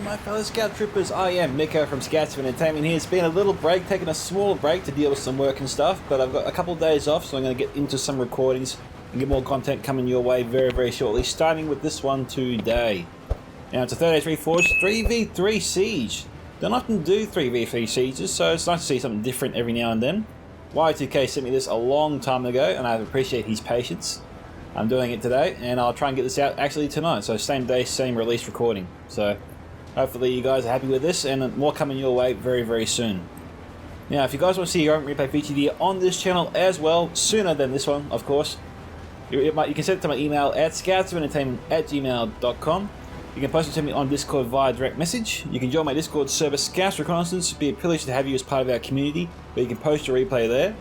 my fellow Scout Troopers, I am Micka from Scouts of Entertainment here. It's been a little break, taking a small break to deal with some work and stuff, but I've got a couple of days off, so I'm going to get into some recordings and get more content coming your way very, very shortly, starting with this one today. Now, it's a 30 days Reforged 3v3 Siege. Don't often do 3v3 Sieges, so it's nice to see something different every now and then. Y2K sent me this a long time ago, and I appreciate his patience. I'm doing it today, and I'll try and get this out actually tonight, so same day, same release recording. So hopefully you guys are happy with this, and more coming your way very, very soon. Now, if you guys want to see your own replay featured here on this channel as well, sooner than this one, of course, you can send it to my email at scoutsofentertainment@gmail.com. You can post it to me on Discord via direct message. You can join my Discord server, Scouts Reconnaissance. It'd be a privilege to have you as part of our community, where you can post your replay there.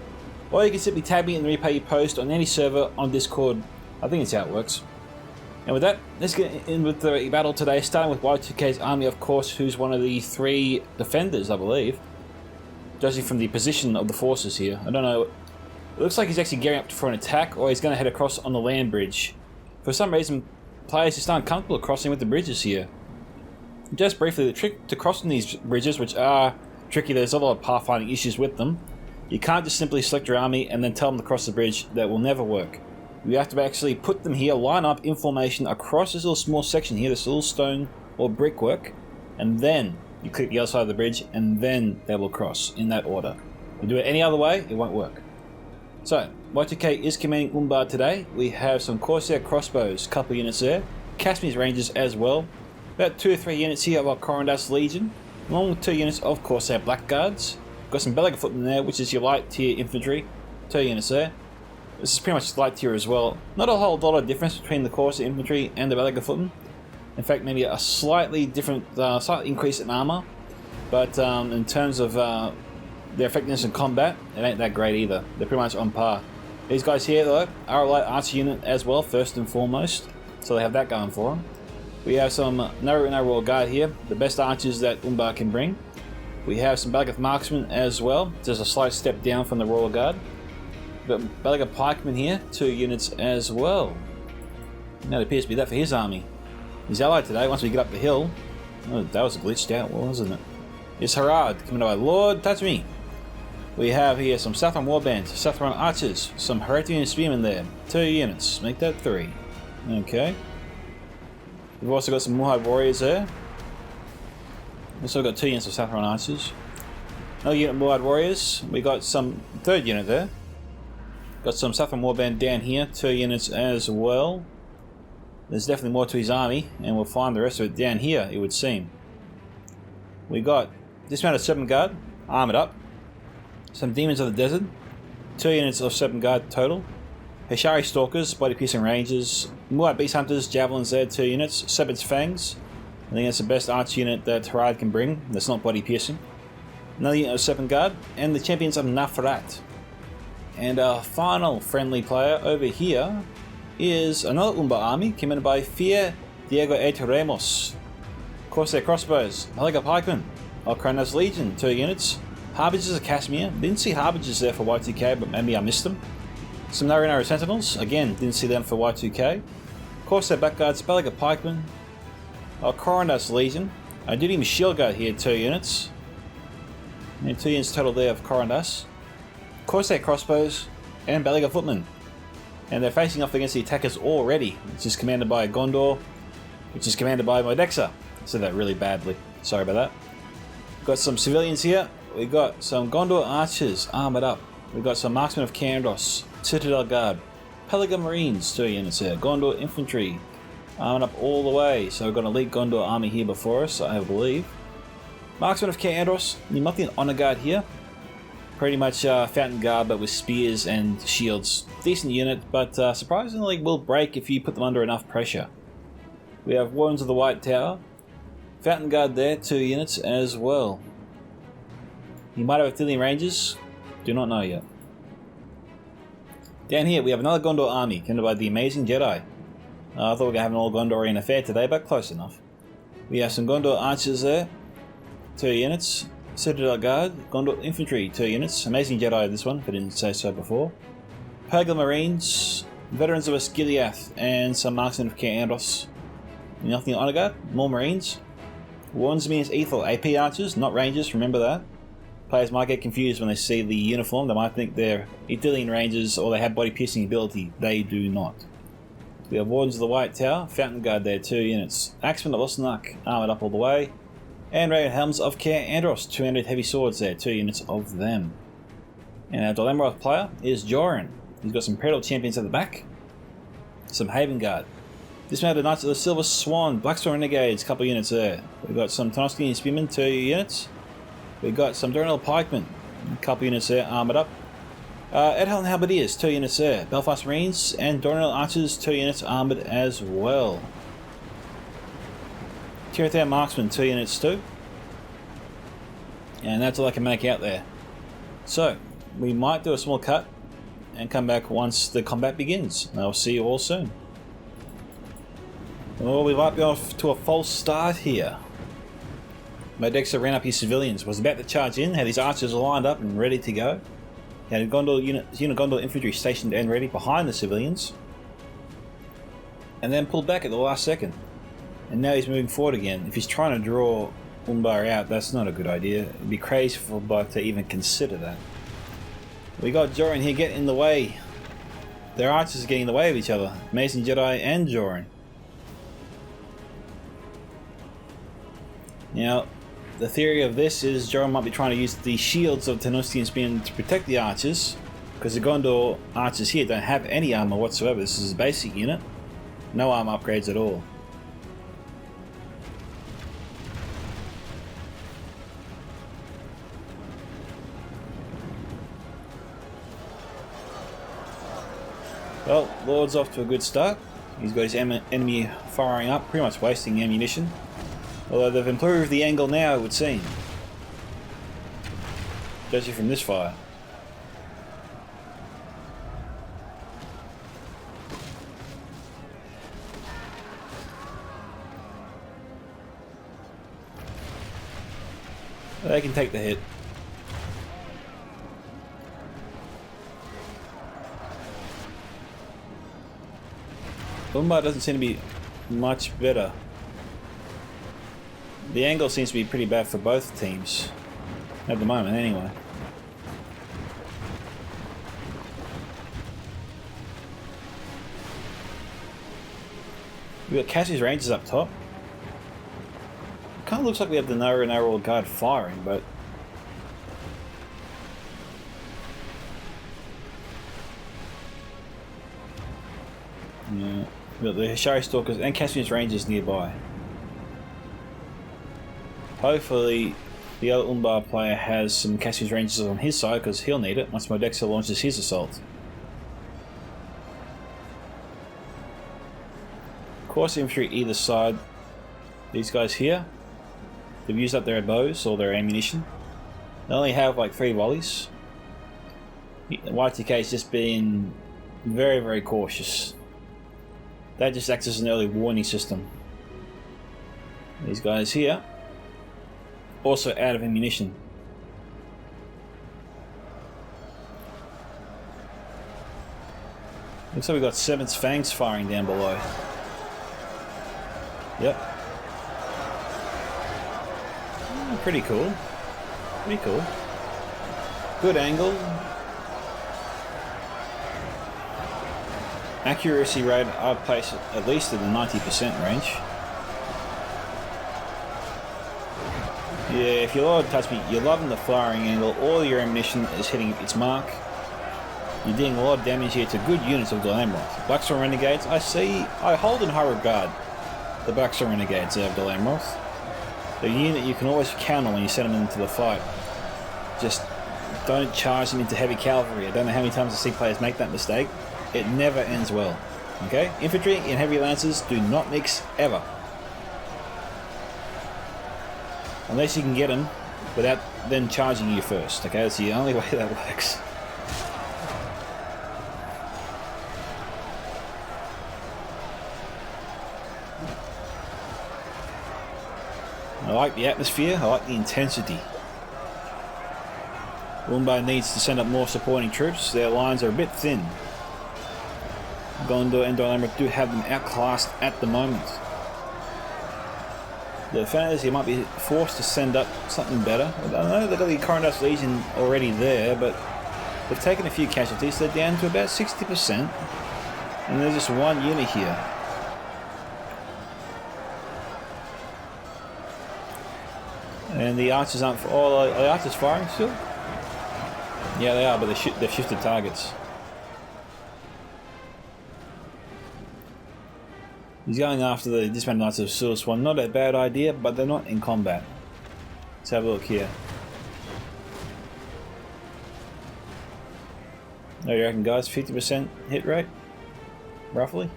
Or you can simply tag me in the replay you post on any server on Discord. I think it's how it works. And with that, let's get in with the battle today, starting with Y2K's army, of course, who's one of the three defenders, I believe. Judging from the position of the forces here. I don't know. It looks like he's actually gearing up for an attack, or he's going to head across on the land bridge. For some reason, players just aren't comfortable crossing with the bridges here. Just briefly, the trick to crossing these bridges, which are tricky, there's a lot of pathfinding issues with them. You can't just simply select your army and then tell them to cross the bridge. That will never work. You have to actually put them here, line up in formation across this little small section here, this little stone or brickwork, and then you click the other side of the bridge, and then they will cross in that order. If you do it any other way, it won't work. So, Y2K is commanding Umbar today. We have some Corsair crossbows, couple units there, Casimir's Rangers as well, about 2 or 3 units here of our Corondas Legion, along with 2 units of Corsair Blackguards. Got some Belaga Footmen there, which is your light tier infantry, 2 units there. This is pretty much light tier as well. Not a whole lot of difference between the Corsair infantry and the Belaga Footmen. In fact, maybe a slightly different, slight increase in armor, but in terms of their effectiveness in combat, it ain't that great either. They're pretty much on par. These guys here, though, are a light archer unit as well, first and foremost, so they have that going for them. We have some no Royal Guard here, the best archers that Umbar can bring. We have some Belaga Marksmen as well, just a slight step down from the Royal Guard. We've got Belaga Pikemen here, 2 units as well. Now it appears to be that for his army. He's allied today once we get up the hill. Oh, that was glitched out, wasn't it? It's Harad, coming by Lord Touch Me. We have here some Saffron Warbands, Saffron Archers, some Heretian Spearmen there, 2 units, make that 3. Okay. We've also got some Moorhide Warriors there. We've also got 2 units of Saffron Archers. Another unit of Moorhide Warriors. We got some 3rd unit there. Got some Saffron Warband down here, 2 units as well. There's definitely more to his army, and we'll find the rest of it down here, it would seem. We got dismounted 7 Guard, armoured up. Some Demons of the Desert, 2 units of 7 Guard total. Heshari Stalkers, Body Piercing Rangers. Moorhide Beast Hunters, Javelins there, 2 units. Sebed's Fangs. I think that's the best arch unit that Harad can bring, that's not Body Piercing. Another unit of 7 Guard, and the Champions of Nafrat. And our final friendly player over here is another Umbar army, commanded by Diego.rioramos. Corsair Crossbows, Belaga Pikemen, our Corondas Legion, 2 units. Harbingers of Casimir, didn't see Harbingers there for Y2K, but maybe I missed them. Some Nari Sentinels, again, didn't see them for Y2K. Corsair Blackguards, Belaga Pikemen, our Corondas Legion. I did even Shield Guard here, 2 units. And 2 units total there of Corondas. Corsair Crossbows, and Belaga Footmen. And they're facing off against the attackers already, which is commanded by Gondor, which is commanded by Modexa. I said that really badly, sorry about that. We've got some civilians here. We've got some Gondor Archers armoured up. We've got some Marksmen of Kandos, Citadel Guard, Pellaga Marines, 2 units here, Gondor Infantry, armoured up all the way. So we've got an elite Gondor army here before us, I believe. Marksmen of Kandos, Nimothian Honor Guard here. Pretty much Fountain Guard, but with spears and shields. Decent unit, but surprisingly will break if you put them under enough pressure. We have Warriors of the White Tower. Fountain Guard there, 2 units as well. You might have Athenian Rangers, do not know yet. Down here we have another Gondor army, commanded by the amazing Jedi. I thought we were going to have an all Gondorian affair today, but close enough. We have some Gondor Archers there, 2 units. Citadel Guard, Gondor Infantry, 2 units. Amazing Jedi this one, if I didn't say so before. Pellaga Marines, Veterans of Osgiliath, and some Marksmen of Kandos. Nothing Honor Guard, more Marines. Warns me as lethal AP archers, not rangers, remember that. Players might get confused when they see the uniform. They might think they're Ithilien rangers or they have body piercing ability. They do not. We have Wardens of the White Tower, Fountain Guard there, 2 units. Axemen of Osnak, armoured up all the way. And Raven Helms of Care Andros, 200 heavy swords there, 2 units of them. And our Amroth player is Joran. He's got some Predator champions at the back. Some Haven Guard. Dismounted Knights of the Silver Swan, Blackstone Renegades, a couple units there. We've got some Tonoskian Spearmen, 2 units. We've got some Dornell Pikemen, a couple units there, armoured up. Edhelm Halberdiers, 2 units there. Belfast Marines and Dornell Archers, 2 units armoured as well. Tirathan Marksmen, 2 units too. And that's all I can make out there. So, we might do a small cut and come back once the combat begins. I'll see you all soon. Well, we might be off to a false start here. Modexa ran up his civilians, was about to charge in, had his archers lined up and ready to go. He had a unit Gondor infantry stationed and ready behind the civilians. And then pulled back at the last second. And now he's moving forward again. If he's trying to draw Umbar out, that's not a good idea. It'd be crazy for Umbar to even consider that. We got Joran here getting in the way. Their archers are getting in the way of each other. Amazing Jedi and Joran. Now, the theory of this is Joran might be trying to use the shields of Tonoskian Spearmen to protect the archers, because the Gondor archers here don't have any armor whatsoever. This is a basic unit. No armor upgrades at all. Well, Lord's off to a good start. He's got his enemy firing up, pretty much wasting ammunition. Although they've improved the angle now, it would seem. Especially from this fire. They can take the hit. Umbar doesn't seem to be much better. The angle seems to be pretty bad for both teams. At the moment, anyway. We've got Cassie's Rangers up top. Kind of looks like we have the narrow guard firing, but... yeah. We've got the Hashari Stalkers and Cassian's Rangers nearby. Hopefully the other Umbar player has some Cassian's Rangers on his side, because he'll need it once Modexa launches his assault. Course infantry either side. These guys here, they've used up their bows or their ammunition. They only have like 3 volleys. YTK is just being very, very cautious. That just acts as an early warning system. These guys here, also out of ammunition. Looks like we've got Seven's Fangs firing down below. Yep. Pretty cool. Pretty cool. Good angle. Accuracy rate, I'd place it at least in the 90% range. Yeah, if you're allowed to touch me, you're loving the firing angle. All your ammunition is hitting its mark. You're doing a lot of damage here to good units of Amroth. Blackstone Renegades, I hold in high regard the Blackstone Renegades of Amroth. The unit you can always count on when you send them into the fight. Just don't charge them into heavy cavalry. I don't know how many times I see players make that mistake. It never ends well. Okay? Infantry and heavy lancers do not mix ever. Unless you can get them without them charging you first. Okay? That's the only way that works. I like the atmosphere, I like the intensity. Umbar needs to send up more supporting troops. Their lines are a bit thin. Gondor and Amroth do have them outclassed at the moment. the defenders, you might be forced to send up something better. I don't know, they've got the Corondas Legion already there, but they've taken a few casualties. They're down to about 60%. And there's just one unit here. And the archers aren't... Oh, are the archers firing still? Yeah, they are, but they've shifted targets. He's going after the dismounted knights of Silver Swan. Not a bad idea, but they're not in combat. Let's have a look here. What do you reckon, guys? 50% hit rate? Roughly?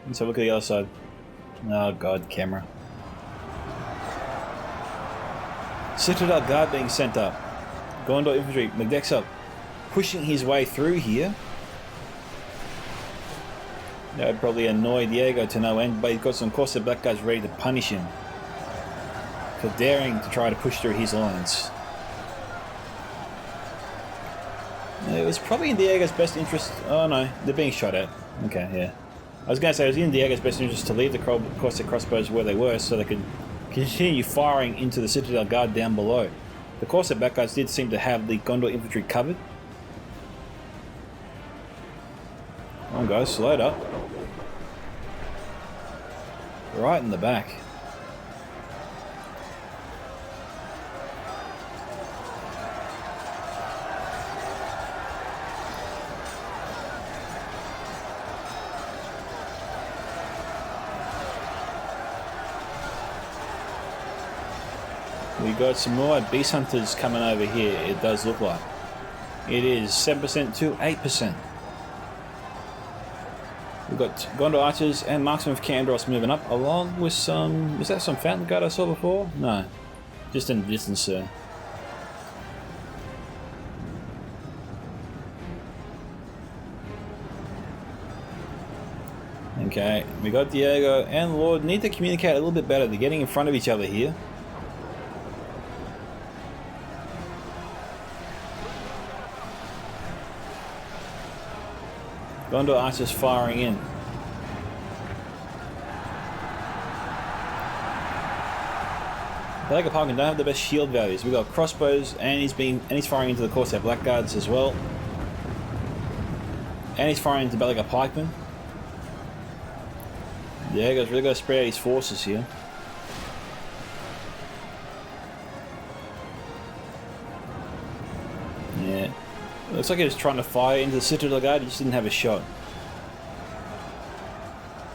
Let's have a look at the other side. Oh god, camera. Citadel Guard being sent up. Gondor infantry, Modexa pushing his way through here. That would probably annoy Diego to no end, but he's got some Corsair Black Guards ready to punish him for daring to try to push through his lines. It was probably in Diego's best interest. Oh no, they're being shot at. Okay, yeah. I was going to say it was in Diego's best interest to leave the Corsair crossbows where they were so they could continue firing into the Citadel Guard down below. The Corsair Black Guards did seem to have the Gondor infantry covered. Come on guys, slow it up. Right in the back. We got some more beast hunters coming over here, it does look like. It is 7% to 8%. We've got Gondor archers and marksmen of Candros moving up, along with some... Was that some Fountain Guard I saw before? No. Just in the distance there. Okay, we got Diego and Lord need to communicate a little bit better. They're getting in front of each other here. Gondor archers firing in. Belaga Parkin don't have the best shield values. We've got crossbows and he's firing into the Corsair Blackguards as well. And he's firing into Belaga Pikemen. Diego's really got to spread out his forces here. Yeah. Looks like he was trying to fire into the Citadel Guard, he just didn't have a shot.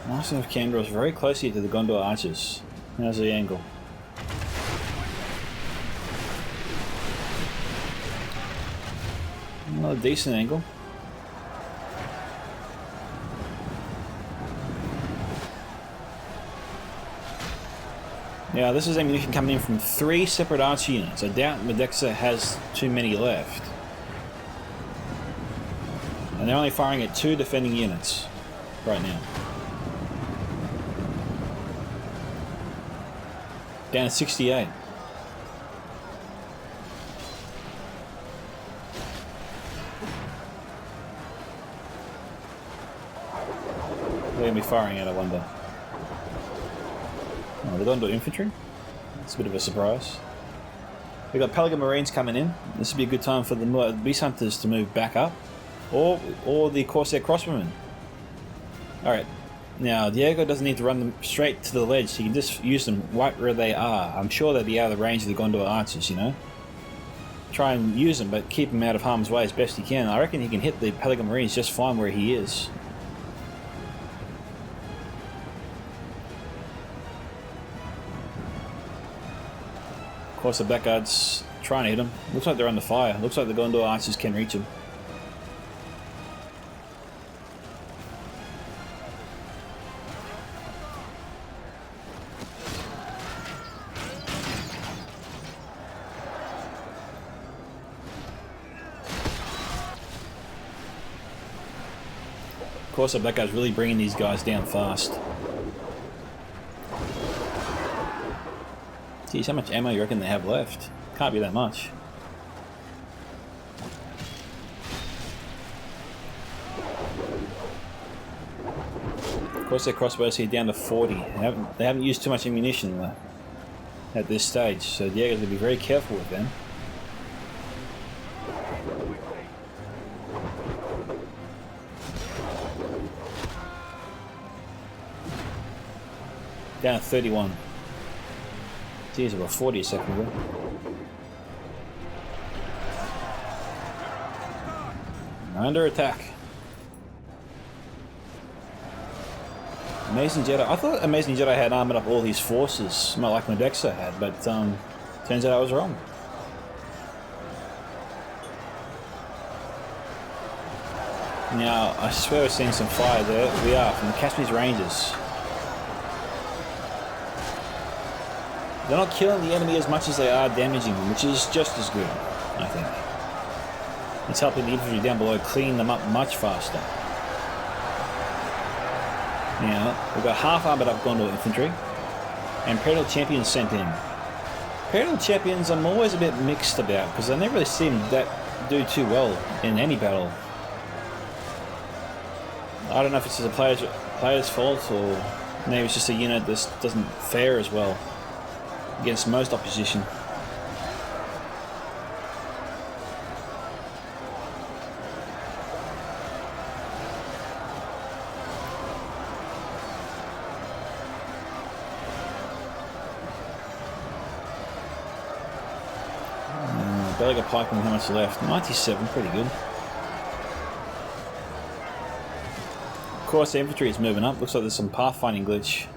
Marksman of Candor is very close here to the Gondor archers. How's the angle? Not a decent angle. Now this is ammunition coming in from 3 separate archer units. I doubt Modexa has too many left. And they're only firing at 2 defending units right now. Down to 68. They're going to be firing at, I wonder. Oh, the Gondor infantry. It's a bit of a surprise. We've got Pelican Marines coming in. This would be a good time for the Beast Hunters to move back up. Or the Corsair Crossbowmen. Alright, now Diego doesn't need to run them straight to the ledge, so you can just use them right where they are. I'm sure they'll be out of the range of the Gondor archers, you know. Try and use them, but keep them out of harm's way as best you can. I reckon he can hit the Pelican Marines just fine where he is. Of course, the Blackguards trying to hit them. Looks like they're under fire. Looks like the Gondor archers can reach them. Of course, the Black Guy's really bringing these guys down fast. Geez, how much ammo you reckon they have left? Can't be that much. Of Corsair crossbows here down to 40. They haven't used too much ammunition at this stage, so Diego's going to be very careful with them. Down to 31. Geez, about 40 a second ago. Under attack. Amazing Jedi. I thought Amazing Jedi had armored up all his forces, not like Modexa had, but turns out I was wrong. Now, I swear we're seeing some fire there. We are, from the Caspian's Rangers. They're not killing the enemy as much as they are damaging them, which is just as good, I think. It's helping the infantry down below clean them up much faster. Now, we've got half armoured up Gondor infantry, and Imperial Champions sent in. Imperial Champions I'm always a bit mixed about, because I never really seem that do too well in any battle. I don't know if it's just a player's fault, or maybe it's just a unit that doesn't fare as well against most opposition. Better piping, how much left? 97, pretty good. Of course, the infantry is moving up. Looks like there's some pathfinding glitch.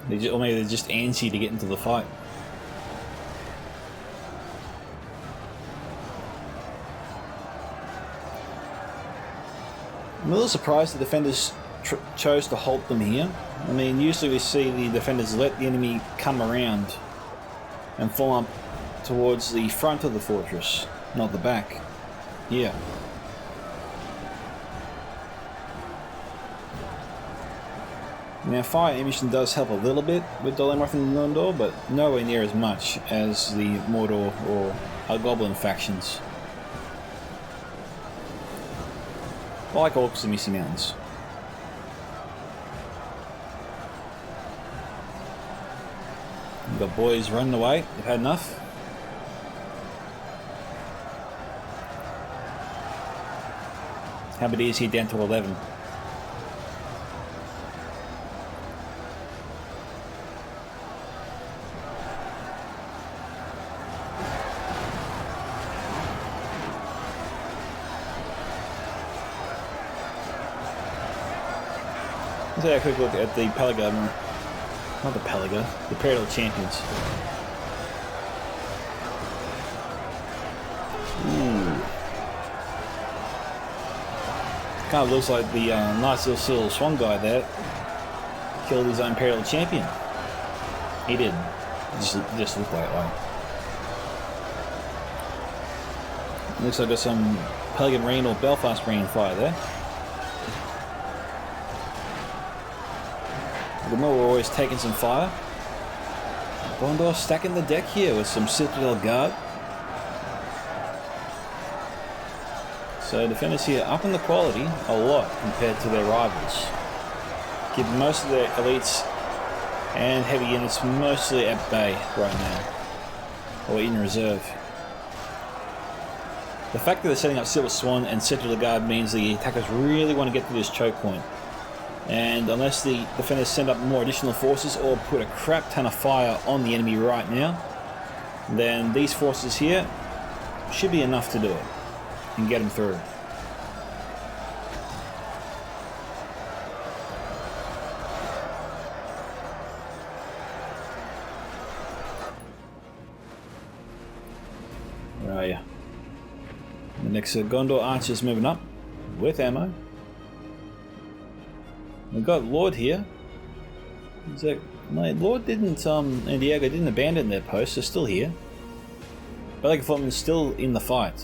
Or maybe they're just antsy to get into the fight. I'm a little surprised the defenders chose to halt them here. I mean, usually we see the defenders let the enemy come around and fall up towards the front of the fortress, not the back. Yeah. Now, fire ammunition does help a little bit with Amroth and Gondor, but nowhere near as much as the Mordor or Goblin factions. Like Orcs and Misty Mountains. We've got boys running away. They've had enough. Halberdiers here down to 11. Let's have a quick look at the Pelaga. Not the Pelaga, the Imperial Champions. Ooh. Kind of looks like the nice little swan guy there killed his own Imperial Champion. He did. Just looked that way. Looks like there's some Pelican Marine or Belfast Marine fire there. The more we're always taking some fire. Gondor stacking the deck here with some Citadel Guard. So defenders here up in the quality a lot compared to their rivals. Keep most of their elites and heavy units mostly at bay right now, or in reserve. The fact that they're setting up Silver Swan and Citadel Guard means the attackers really want to get to this choke point. And unless the defenders send up more additional forces or put a crap ton of fire on the enemy right now, then these forces here should be enough to do it and get them through. Where are you? The next Gondor archers moving up with ammo. We've got Lord here. Is that, no, Lord didn't, and Diego didn't abandon their post, they're still here. Pelican Footman's still in the fight.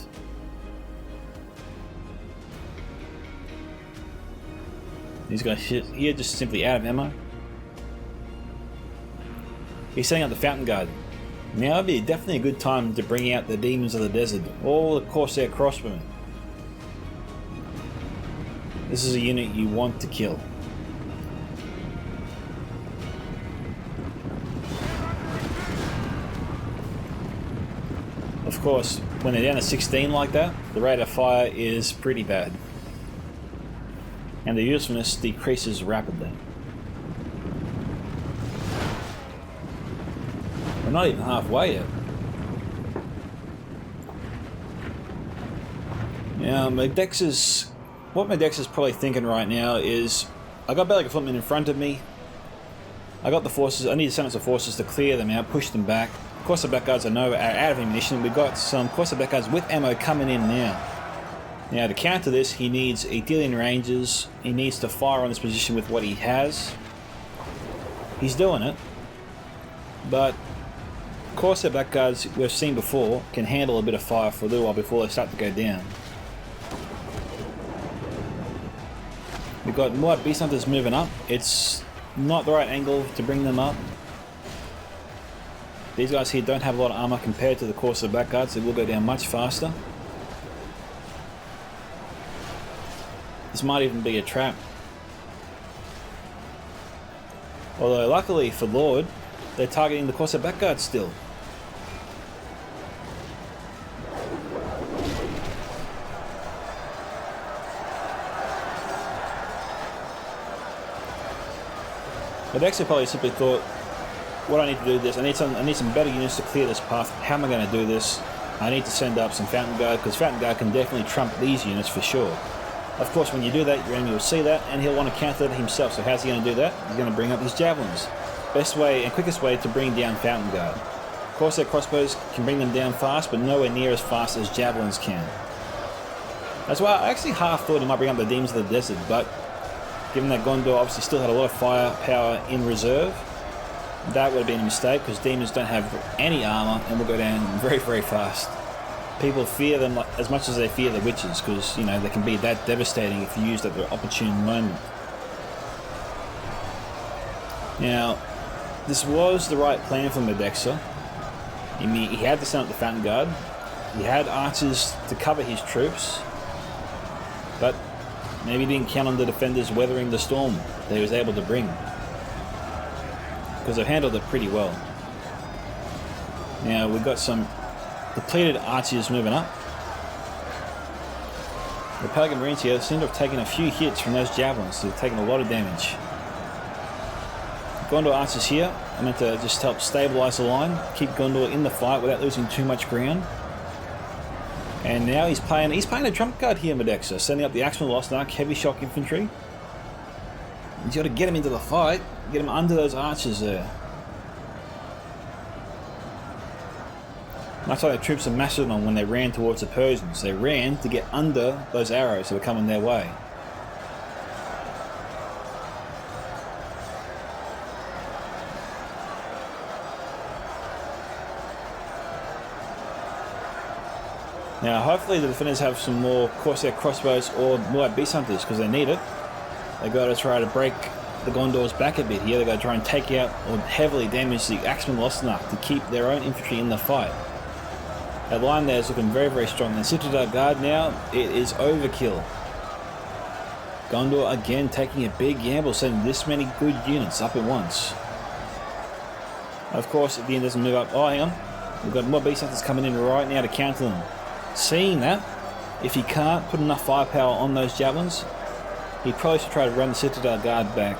These guys here just simply out of ammo. He's setting up the Fountain Guard. Now would be definitely a good time to bring out the Demons of the Desert, all the Corsair crossbowmen. This is a unit you want to kill. Of course, when they're down to 16 like that, the rate of fire is pretty bad. And the usefulness decreases rapidly. We're not even halfway yet. Now, what Modexa's probably thinking right now is, I got Bellic Footmen in front of me. I got the forces, I need to send some forces to clear them out, push them back. Corsair Blackguards I know are out of ammunition. We've got some Corsair Blackguards with ammo coming in now. Now to counter this, he needs Aedelian Rangers. He needs to fire on this position with what he has. He's doing it. But Corsair Blackguards, we've seen before, can handle a bit of fire for a little while before they start to go down. We've got more Beast Hunters moving up. It's not the right angle to bring them up. These guys here don't have a lot of armor compared to the Corsair Blackguards. They will go down much faster. This might even be a trap. Although luckily for Lord, they're targeting the Corsair Blackguards still. Modexa probably simply thought, what I need to do this, I need some better units to clear this path. How am I going to do this? I need to send up some Fountain Guard, because Fountain Guard can definitely trump these units for sure. Of course, when you do that, your enemy will see that, and he'll want to counter that himself. So how's he going to do that? He's going to bring up his Javelins. Best way and quickest way to bring down Fountain Guard. Of course, their crossbows can bring them down fast, but nowhere near as fast as Javelins can. That's why I actually half thought he might bring up the Demons of the Desert, but given that Gondor obviously still had a lot of firepower in reserve, that would have been a mistake, because demons don't have any armor and will go down very, very fast. People fear them as much as they fear the witches, because, you know, they can be that devastating if used at the opportune moment. Now, this was the right plan for Modexa. I mean, he had to send up the Fountain Guard. He had archers to cover his troops, but maybe he didn't count on the defenders weathering the storm that he was able to bring, because they've handled it pretty well. Now we've got some depleted archers moving up. The Pelican Marines here seem to have taken a few hits from those javelins. They've taken a lot of damage. Gondor archers here are meant to just help stabilise the line, keep Gondor in the fight without losing too much ground. And now he's playing a trump card here, Modexa, sending up the Axeman Lost Ark heavy shock infantry. He's got to get him into the fight, get him under those archers there. Much like the troops of Macedon when they ran towards the Persians. They ran to get under those arrows that were coming their way. Now hopefully the defenders have some more Corsair crossbows or more Beast Hunters, because they need it. They've got to try to break the Gondor's back a bit here. They've got to try and take out or heavily damage the Axeman Lost Ark to keep their own infantry in the fight. That line there is looking very, very strong. And Citadel Guard now, it is overkill. Gondor again taking a big gamble, sending this many good units up at once. Of course, if the end doesn't move up, oh hang on, we've got more Beast Hunters coming in right now to counter them. Seeing that, if he can't put enough firepower on those javelins, he probably should try to run the Citadel Guard back,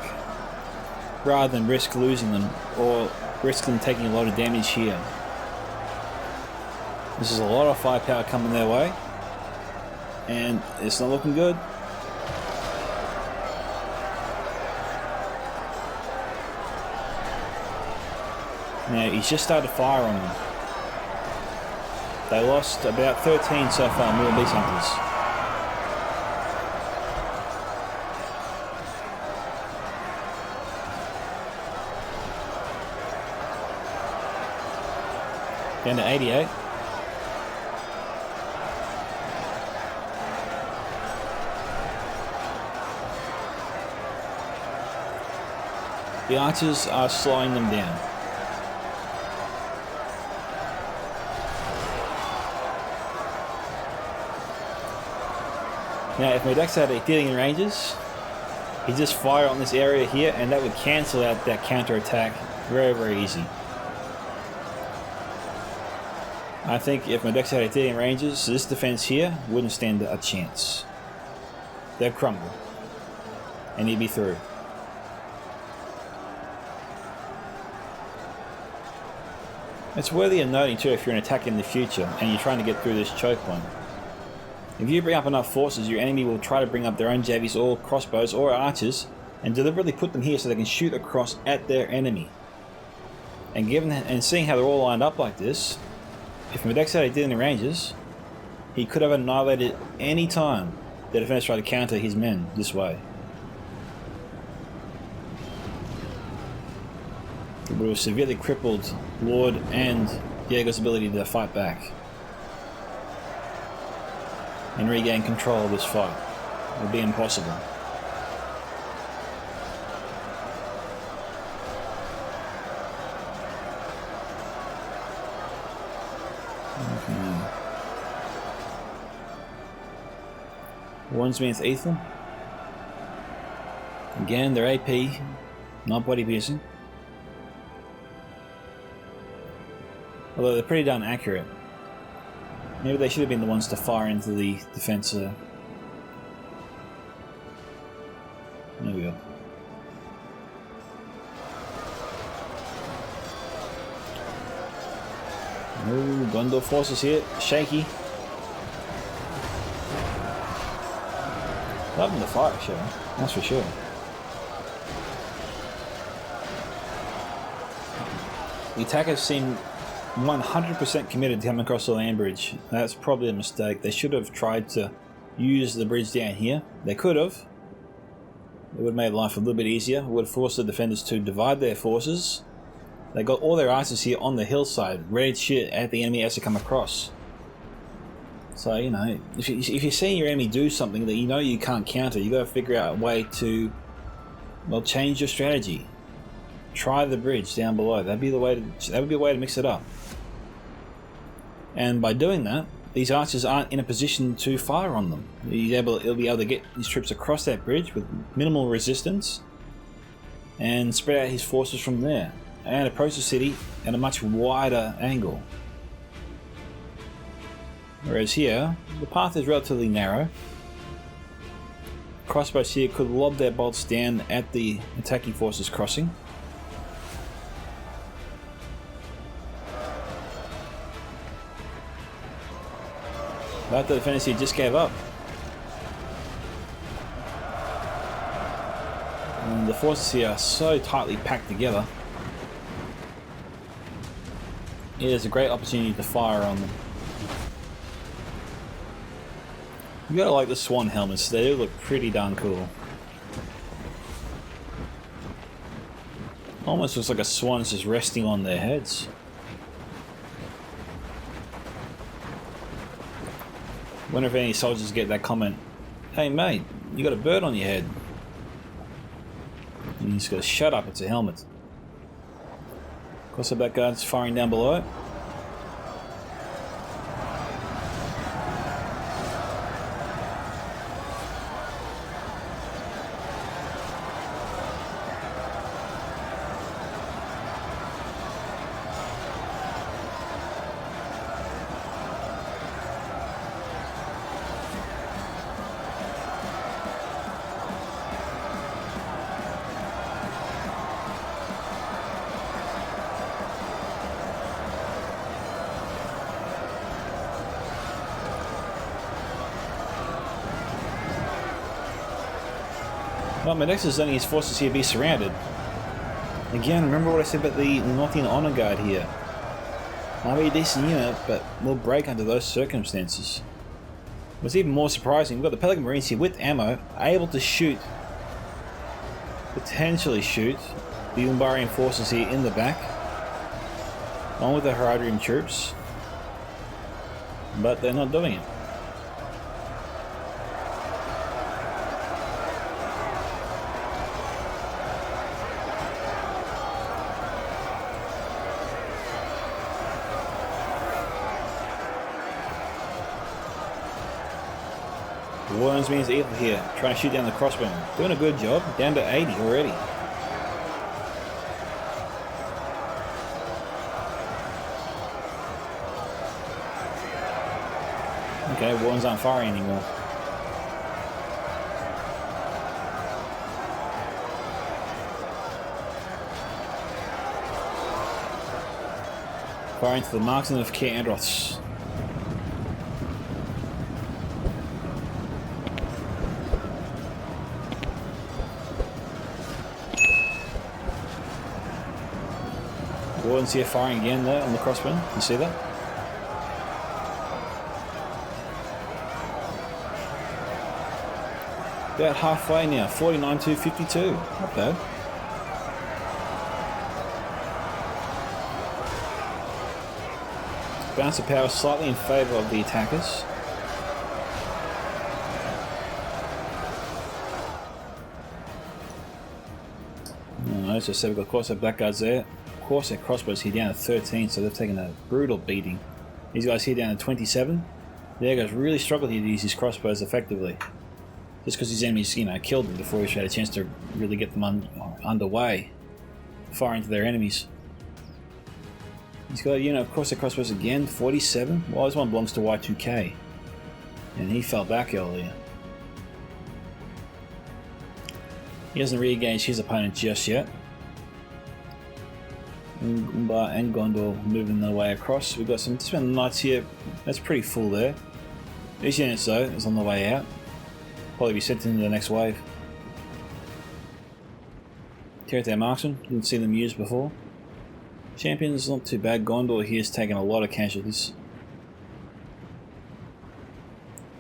rather than risk losing them or risk them taking a lot of damage here. This is a lot of firepower coming their way, and it's not looking good. Now he's just started to fire on them. They lost about 13 so far, more Beast Hunters. Down to 88. The archers are slowing them down. Now, if Modexa had dealing ranges, he'd just fire on this area here, and that would cancel out that counter attack very, very easy. I think if Modexa had dealing ranges, this defense here wouldn't stand a chance. They'd crumble, and he'd be through. It's worthy of noting too if you're an attacker in the future and you're trying to get through this choke point. If you bring up enough forces, your enemy will try to bring up their own javies or crossbows or archers and deliberately put them here so they can shoot across at their enemy. And seeing how they're all lined up like this, if Modexa did in the ranges, he could have annihilated any time the defenders tried to counter his men this way. It would have severely crippled Lord and Diego's ability to fight back and regain control of this fight. It would be impossible. Okay. One's means Ethan. Again, they're AP, not body piercing. Although they're pretty darn accurate. Maybe they should have been the ones to fire into the defense. There we go. Ooh, Gondor forces here. Shaky. Loving the fight, sure. That's for sure. The attackers seem 100% committed to coming across the land bridge. That's probably a mistake. They should have tried to use the bridge down here. They could have. It would have made life a little bit easier. It would have forced the defenders to divide their forces. They got all their archers here on the hillside, ready to shoot at the enemy as they come across. So, you know, if you're seeing your enemy do something that you know you can't counter, you got to figure out a way to, well, change your strategy. Try the bridge down below. That would be a way to mix it up. And by doing that, these archers aren't in a position to fire on them. He'll be able to get his troops across that bridge with minimal resistance and spread out his forces from there and approach the city at a much wider angle. Whereas here, the path is relatively narrow. Crossbows here could lob their bolts down at the attacking forces crossing. But the defenders here just gave up. And the forces here are so tightly packed together. It is a great opportunity to fire on them. You gotta like the swan helmets, they do look pretty darn cool. Almost looks like a swan's just resting on their heads. Wonder if any soldiers get that comment, "Hey mate, you got a bird on your head." And you just gotta shut up, it's a helmet. Of course, that guard's firing down below. Well, Modexa's letting his forces here be surrounded. Again, remember what I said about the Northian Honor Guard here. Might be a decent unit, but will break under those circumstances. What's even more surprising, we've got the Pelican Marines here with ammo, able to shoot, potentially shoot, the Umbarian forces here in the back, along with the Haradian troops, but they're not doing it. Warren's means evil here, trying to shoot down the crossbow. Doing a good job, down to 80 already. Okay, Warrens aren't firing anymore. Firing to the marksman of Amroths. Gordon's here firing again there on the crossbow. You see that? About halfway now, 49 to 52. Not bad. Balance of power slightly in favour of the attackers. No, so we've got Corsair Blackguards there. Corsair Crossbows here down to 13, so they've taken a brutal beating. These guys here down to 27. Diego's really struggled here to use his crossbows effectively. Just because his enemies, killed them before he had a chance to really get them underway. Firing to their enemies. He's got, of course, the crossbows again, 47. Well, this one belongs to Y2K. And he fell back earlier. He hasn't re-engaged his opponent just yet. Umbar and Gondor moving their way across. We've got some Dispelling Knights here. That's pretty full there. These units, though, is on the way out. Probably be sent into the next wave. Tear at their marksmen. Didn't see them used before. Champions, not too bad. Gondor here has taken a lot of casualties.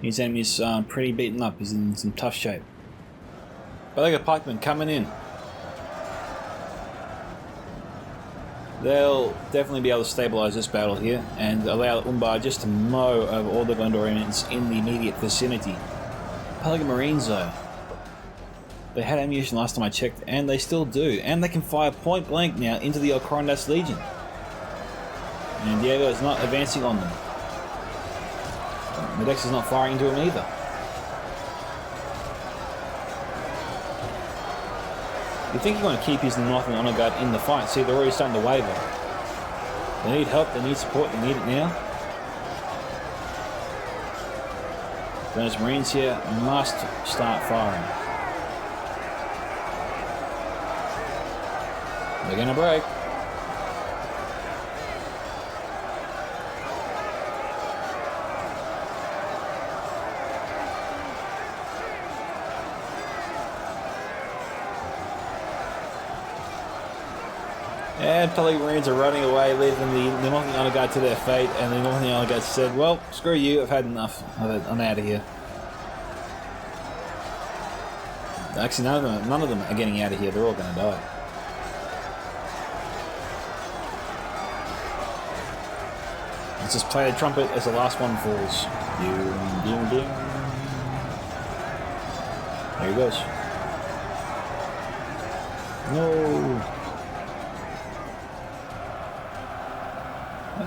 His enemy's pretty beaten up. He's in some tough shape. But they got pikemen coming in. They'll definitely be able to stabilise this battle here and allow Umbar just to mow over all the Gondorians in the immediate vicinity. Pelican Marines though. They had ammunition last time I checked, and they still do. And they can fire point blank now into the Corondas Legion. And Diego is not advancing on them. Modexa is not firing into him either. You think you want to keep his Northern Honor Guard in the fight. See, they're already starting to waver. They need help, they need support, they need it now. Those Marines here must start firing. They're going to break. And Pelican Marines are running away, leaving the Northern Honor Guard to their fate, and the Northern Honor Guard said, well, screw you, I've had enough. I'm out of here. Actually, none of them are getting out of here. They're all going to die. Let's just play the trumpet as the last one falls. Ding, ding, ding. There he goes. No.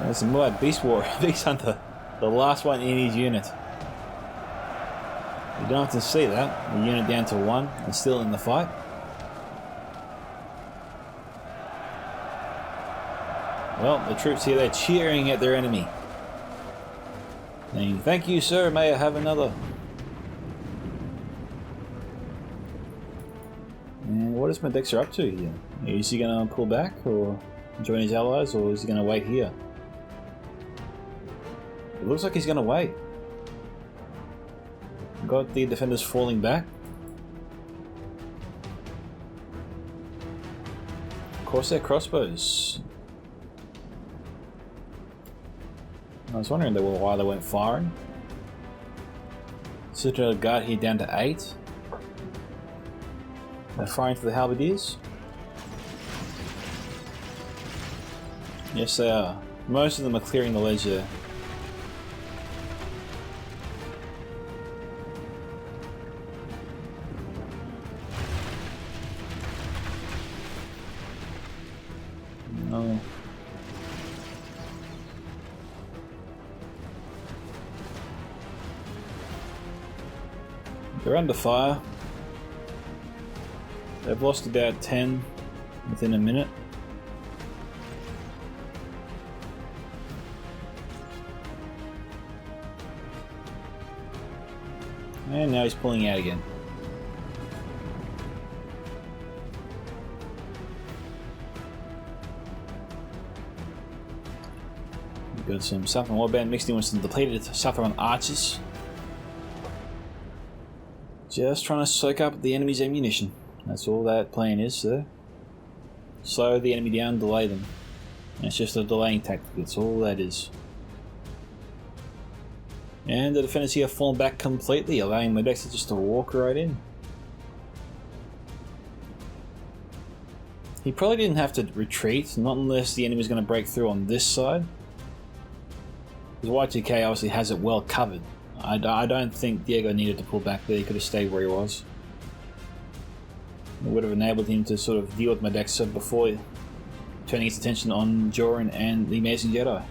There's some more Beast Hunter. The last one in his unit. You don't have to see that. The unit down to 1 and still in the fight. Well, the troops here, they're cheering at their enemy. Saying, thank you, sir, may I have another? And what is Modexa up to here? Is he going to pull back or join his allies, or is he going to wait here? It looks like he's going to wait. Got the defenders falling back. Corsair crossbows. I was wondering why they weren't firing. Citadel Guard here down to 8. They're firing for the halberdiers. Yes, they are. Most of them are clearing the ledge there. No. They're under fire. They've lost about 10 within a minute. And now he's pulling out again. We've got some Southern Warband mixed in with some depleted Southern archers. Just trying to soak up the enemy's ammunition. That's all that plan is, sir. Slow the enemy down, delay them. And it's just a delaying tactic, that's all that is. And the defenders here have fallen back completely, allowing Modexa just to walk right in. He probably didn't have to retreat, not unless the enemy is going to break through on this side. Because Y2K obviously has it well covered. I don't think Diego needed to pull back there, he could have stayed where he was. It would have enabled him to sort of deal with Modexa before turning his attention on Joran and the Amazing Jedi.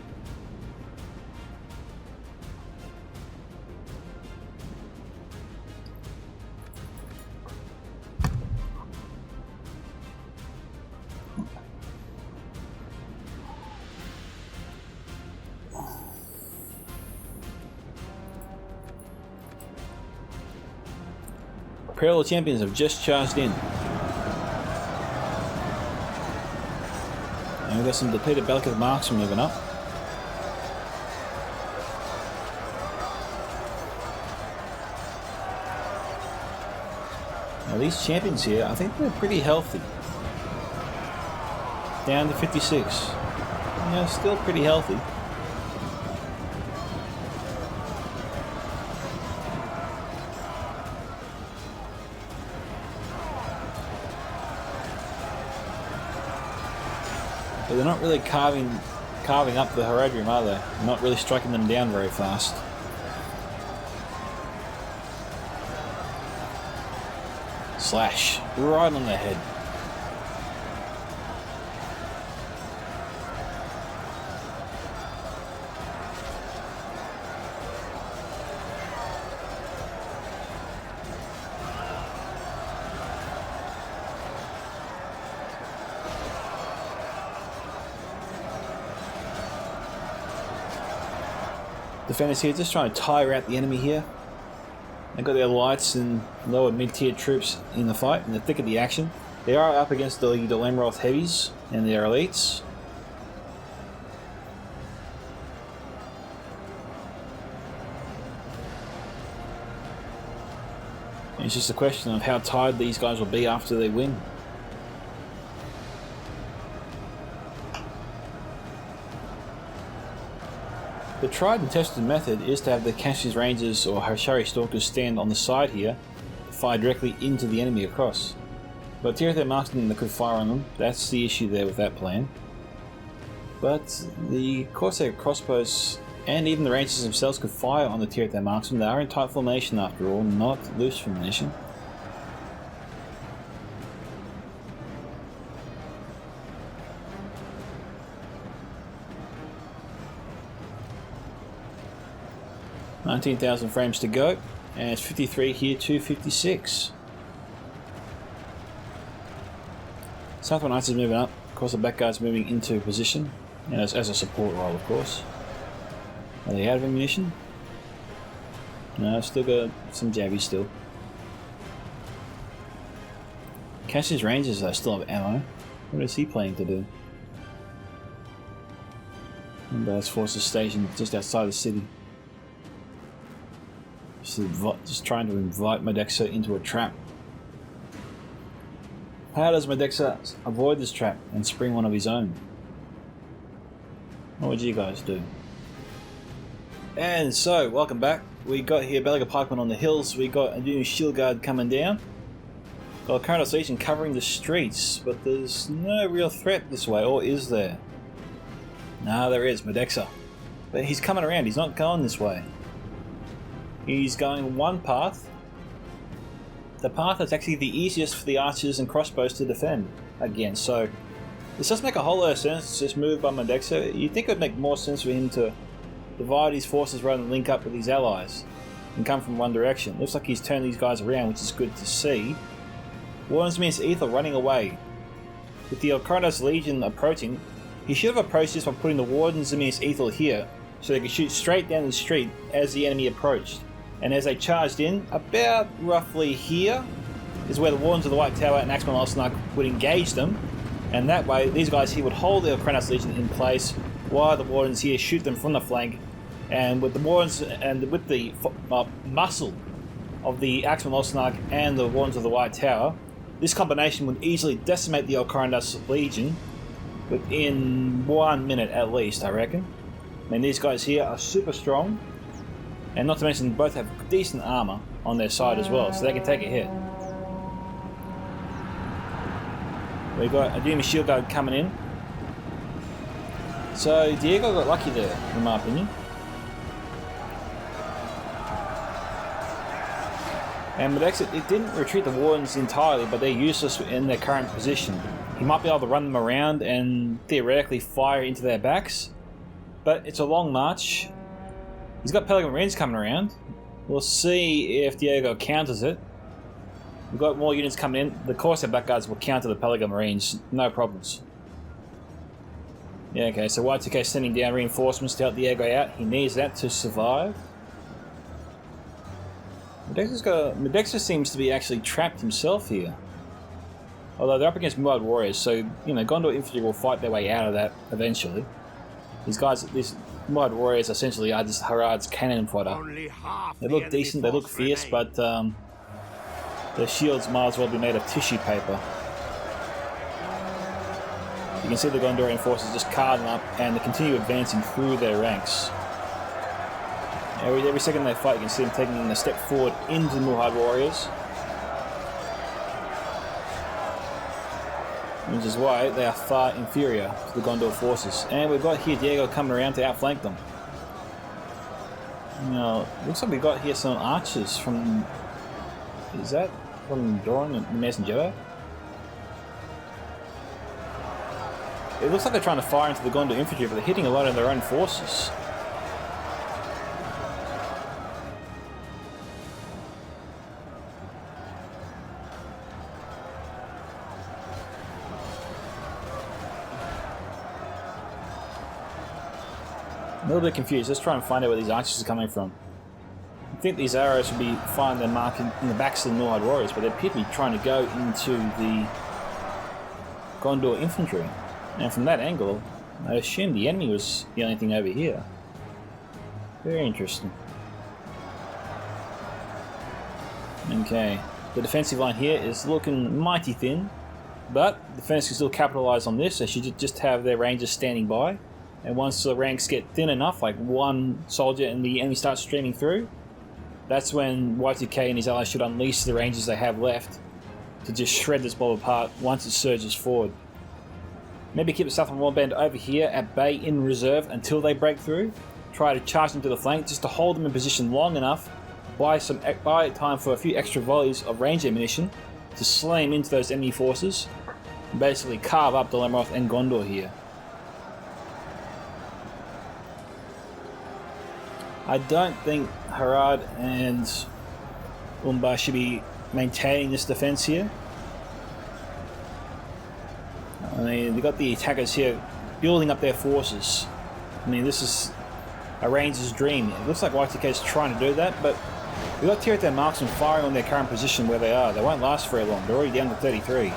Parallel champions have just charged in. And we've got some depleted Belka marksmen moving up. Now these champions here, I think they're pretty healthy. Down to 56. Yeah, still pretty healthy. But they're not really carving up the Harad, are they? They're not really striking them down very fast. Slash. Right on the head. Defenders here just trying to tire out the enemy here. They've got their lights and lower mid-tier troops in the fight, in the thick of the action. They are up against the Amroth heavies and their elites. And it's just a question of how tired these guys will be after they win. The tried and tested method is to have the Cassius Rangers or Hashari Stalkers stand on the side here, fire directly into the enemy across. But Tirith marksmen that could fire on them, that's the issue there with that plan. But the Corsair crossbows and even the Rangers themselves could fire on the Tirith marksmen. They are in tight formation after all, not loose formation. $19,000 frames to go, and it's 53 here to 56. Southern Knights is moving up, of course the back guard's moving into position, and as a support role of course. Are they out of ammunition? No, still got some jabbies still. Cassius Rangers though still have ammo. What is he planning to do? Umbar's forces stationed just outside the city. Just trying to invite Modexa into a trap. How does Modexa avoid this trap and spring one of his own? What would you guys do? And so, welcome back. We got here Belaga Pikemen on the hills. We got a new shield guard coming down. Got a current station covering the streets, but there's no real threat this way, or is there? No, there is, Modexa. But he's coming around, he's not going this way. He's going one path. The path that's actually the easiest for the archers and crossbows to defend against. So this does make a whole lot of sense, this move by Modexa. You'd think it would make more sense for him to divide his forces rather than link up with his allies. and come from one direction. Looks like he's turned these guys around, which is good to see. Warden's Minas Ithil running away. With the Elkardas Legion approaching, he should have approached this by putting the Wardens of Minas Ithil here, so they could shoot straight down the street as the enemy approached. And as they charged in, about roughly here is where the Wardens of the White Tower and Axeman Osnak would engage them, and that way these guys here would hold the Elkardas Legion in place while the Wardens here shoot them from the flank. And with the Wardens and with the muscle of the Axeman Osnak and the Wardens of the White Tower, this combination would easily decimate the Elkardas Legion within 1 minute at least, I reckon. And these guys here are super strong, and not to mention both have decent armor on their side as well, so they can take a hit. We've got a Doom Shield Guard coming in. So Diego got lucky there, in my opinion. And Modexa, it didn't retreat the Wardens entirely, but they're useless in their current position. He might be able to run them around and theoretically fire into their backs, but it's a long march. He's got Pelican Marines coming around. We'll see if Diego counters it. We've got more units coming in. The Corsair Blackguards will counter the Pelican Marines, no problems. Yeah, okay, so Y2K sending down reinforcements to help Diego out. He needs that to survive. Modexa seems to be actually trapped himself here. Although they're up against Muad Warriors, so, you know, Gondor Infantry will fight their way out of that eventually. These Muad Warriors essentially are just Harad's cannon fodder. They look decent, they look fierce, but their shields might as well be made of tissue paper. You can see the Gondorian forces just carding up and they continue advancing through their ranks. Every second they fight, you can see them taking a step forward into the Muad Warriors. Which is why they are far inferior to the Gondor forces. And we've got here Diego coming around to outflank them. Now, looks like we've got here some archers from... Is that from Joran and Mason Jedi? It looks like they're trying to fire into the Gondor infantry, but they're hitting a lot of their own forces. A little bit confused. Let's try and find out where these archers are coming from. I think these arrows would be finding their mark in the backs of the Norhide Warriors, but they appear to be trying to go into the Gondor infantry. And from that angle, I assume the enemy was the only thing over here. Very interesting. Okay, the defensive line here is looking mighty thin, but the defense can still capitalise on this. They should just have their rangers standing by. And once the ranks get thin enough, like one soldier and the enemy starts streaming through, that's when Y2K and his allies should unleash the rangers they have left to just shred this mob apart once it surges forward. Maybe keep the Southern Warband over here at bay in reserve until they break through. Try to charge them to the flank just to hold them in position long enough, buy time for a few extra volleys of range ammunition to slam into those enemy forces and basically carve up the Amroth and Gondor here. I don't think Harad and Umbar should be maintaining this defense here. I mean, they've got the attackers here building up their forces. I mean, this is a ranger's dream. It looks like Y2K is trying to do that, but we've got Tirith marksmen firing on their current position where they are. They won't last very long. They're already down to 33.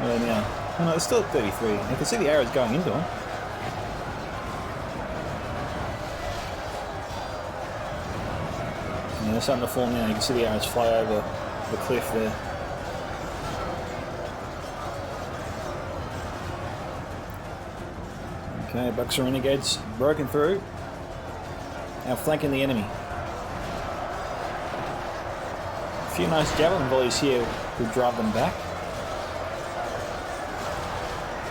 Oh no, it's still at 33. You can see the arrows going into them. Yeah, they're starting to fall now. You can see the arrows fly over the cliff there. Okay, Bucks and Renegades broken through. Now flanking the enemy. A few nice javelin volleys here will drive them back.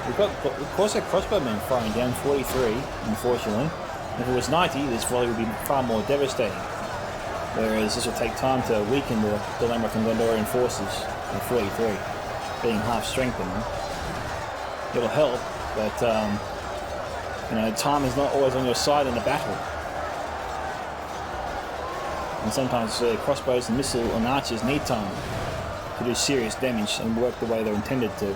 We've got Corsair crossbowmen firing down 43, unfortunately. If it was 90, this volley would be far more devastating. Whereas this will take time to weaken the Amroth and Gondorian forces at 43, being half strength in them. it'll help, but you know, time is not always on your side in a battle. And sometimes crossbows and missile and archers need time to do serious damage and work the way they're intended to.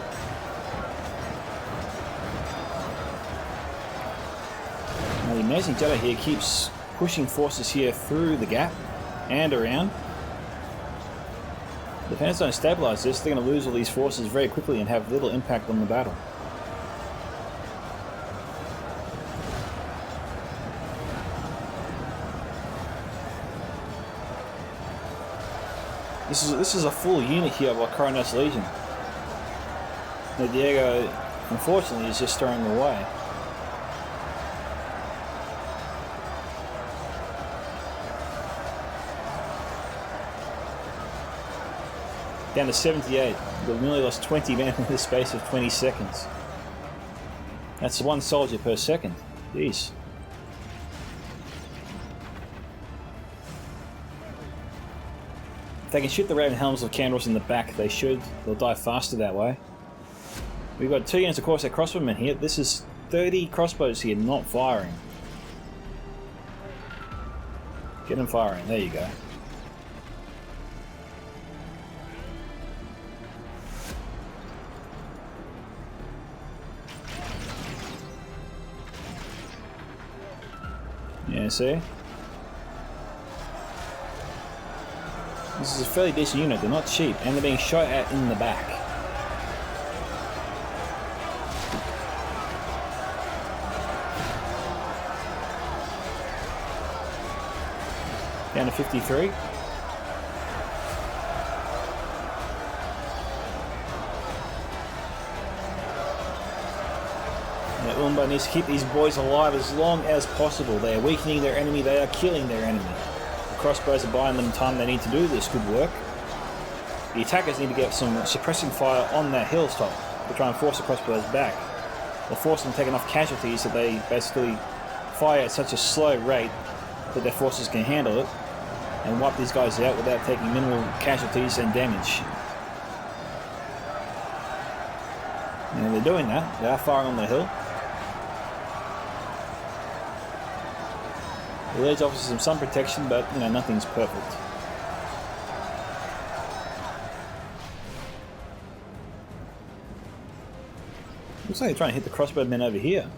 Now the amazing Jedi here keeps pushing forces here through the gap and around. If the fans don't stabilise this, they're going to lose all these forces very quickly and have little impact on the battle. This is a full unit here of our Coronas Legion. Now Diego, unfortunately, is just throwing them away. Down to 78. We've nearly lost 20 men in the space of 20 seconds. That's one soldier per second. Jeez. If they can shoot the Raven Helms of Candros in the back, they should. They'll die faster that way. We've got 2 units of course, our crossbowmen here. This is 30 crossbows here not firing. Get them firing. There you go. Yeah, see? This is a fairly decent unit, they're not cheap, and they're being shot at in the back. Down to 53. Umbar needs to keep these boys alive as long as possible. They are weakening their enemy, they are killing their enemy. The crossbows are buying them time they need to do this good work. The attackers need to get some suppressing fire on that hilltop to try and force the crossbows back. Or force them to take enough casualties that they basically fire at such a slow rate that their forces can handle it and wipe these guys out without taking minimal casualties and damage. And they're doing that. They are firing on the hill. The ledge offers some protection, but you know, nothing's perfect. Looks like they're trying to hit the crossbowmen over here.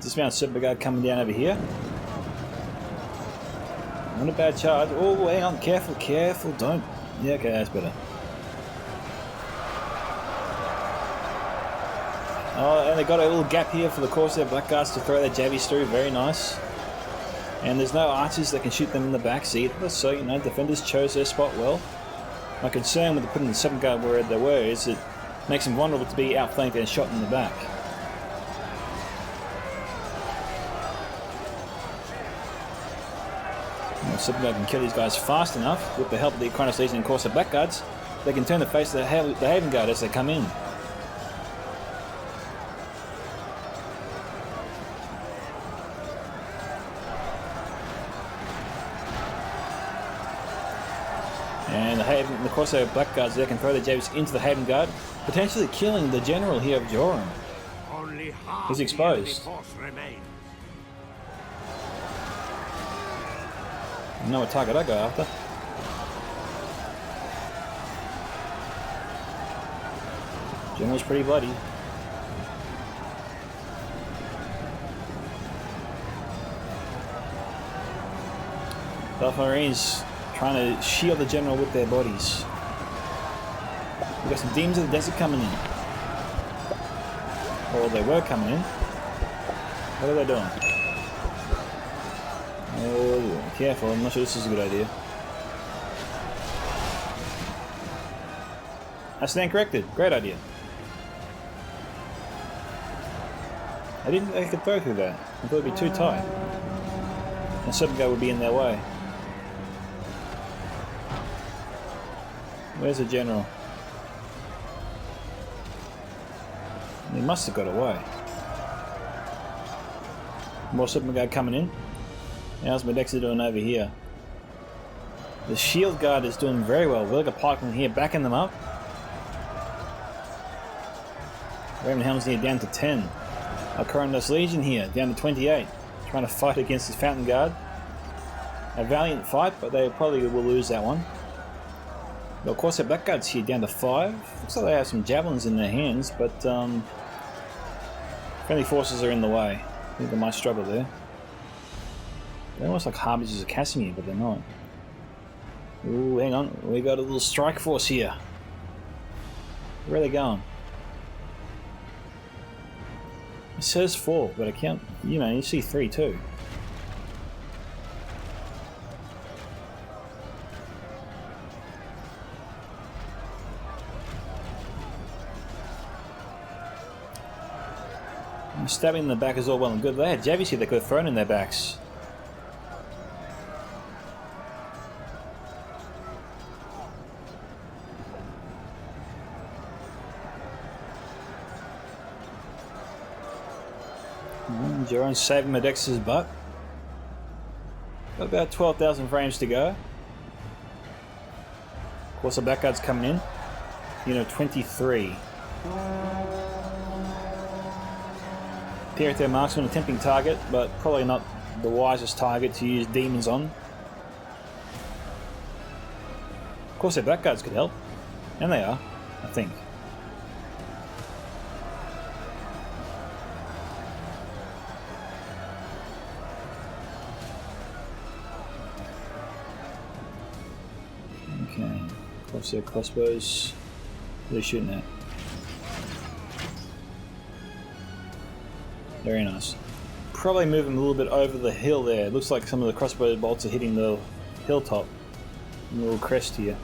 Dismount Super Guard coming down over here. Not a bad charge. Oh, hang on, careful, careful, don't. Yeah, okay, that's better. Oh, and they got a little gap here for the Corsair Blackguards to throw their jabbies through. Very nice. And there's no archers that can shoot them in the backs either, so you know, defenders chose their spot well. My concern with putting the 7 guard where they were is it makes them vulnerable to be outflanked and shot in the back. Well, 7 guard can kill these guys fast enough with the help of the Cronus Legion and Corsair Blackguards. They can turn the face of the Haven Guard as they come in. And the Corsair Blackguards there can throw their jabs into the Haven Guard, potentially killing the general here of Joran. He's exposed. I know what target I go after. General's pretty bloody. Darth Marines trying to shield the general with their bodies. We've got some demons of the desert coming in. Or they were coming in. What are they doing? Oh, careful, I'm not sure this is a good idea. I stand corrected. Great idea. I didn't think they could throw through that. I thought it'd be too tight. And 7 guy would be in their way. Where's the general? He must have got away. More 7 guard coming in. How's Modexa doing over here? The shield guard is doing very well. We've got a pikeman here backing them up. Raven Helm's here down to 10. Our Corundus Legion here down to 28. Trying to fight against this Fountain Guard. A valiant fight, but they probably will lose that one. But of course, their Blackguard's here down to 5. Looks like they have some javelins in their hands, but friendly forces are in the way. I think they might struggle there. They're almost like harbingers of Casimir, but they're not. Ooh, hang on. We got a little strike force here. Where are they going? It says 4, but I can't. You know, you see 3 too. Stabbing in the back is all well and good. They had Javies here they could have thrown in their backs. Joran saving Modexa's butt. Got about 12,000 frames to go. Of course, the Blackguard's coming in. You know, 23. Appear at their marksman, a tempting target, but probably not the wisest target to use demons on. Of course, their Blackguards could help. And they are, I think. Okay, cross their crossbows. What are they shooting at? Very nice. Probably move them a little bit over the hill there. It looks like some of the crossbow bolts are hitting the hilltop. A little crest here.